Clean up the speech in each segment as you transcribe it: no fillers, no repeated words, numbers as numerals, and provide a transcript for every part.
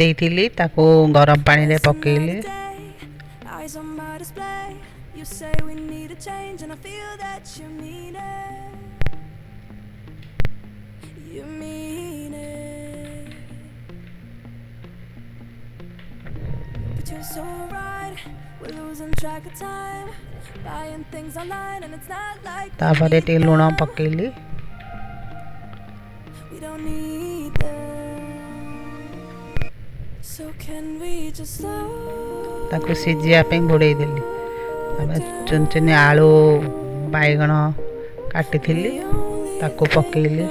ଦେଇଥିଲି ତାକୁ ଗରମ ପାଣିରେ ପକେଇଲି। तापर टे लुण पकेली ताको सिझिया पे घोड़े देली। चुन चुन आलू बैगण काटी ताको पकेली।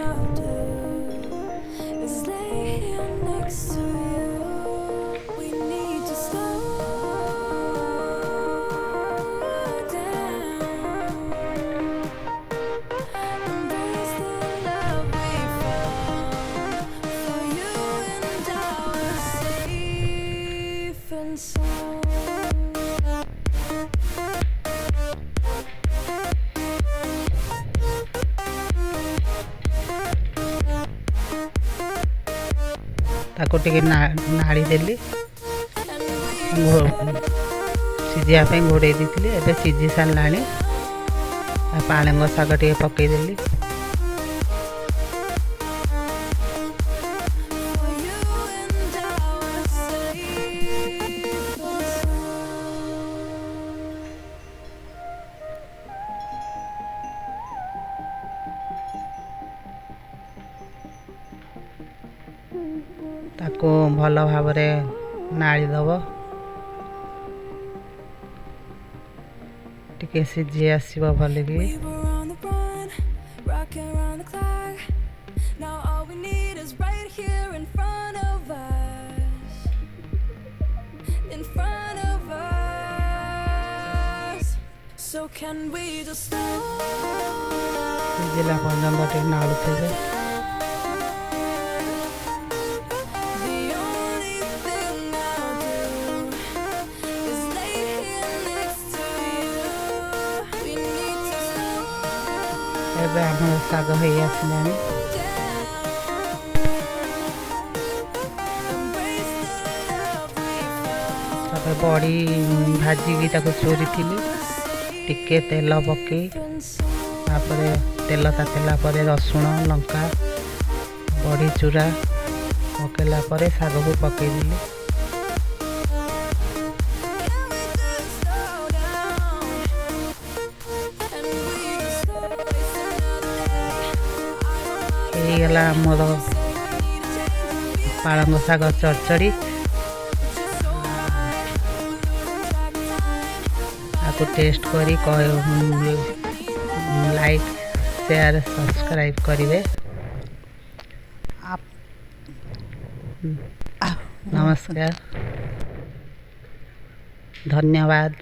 ताको टिके नाड़ी देली सिझिया पे घोड़े दी। एबे सिझी सारा पालंग शाग टे पकईदेली। ताको भल भाव नाड़ी दब टिके सिझी आसब भल कि सिझिला पर्यंत नाड़ुथे। आम शाग हो आसला बड़ी भाजिकी चोरी थी टिके तेल पकई तेल तातिला रसुण लंका बड़ी चूरा पकेला शाग को पकईदेली। गला मोर पालंग शाग चरचड़ी। आपको टेस्ट करी लाइक शेयर सब्सक्राइब करेंगे। नमस्कार, धन्यवाद।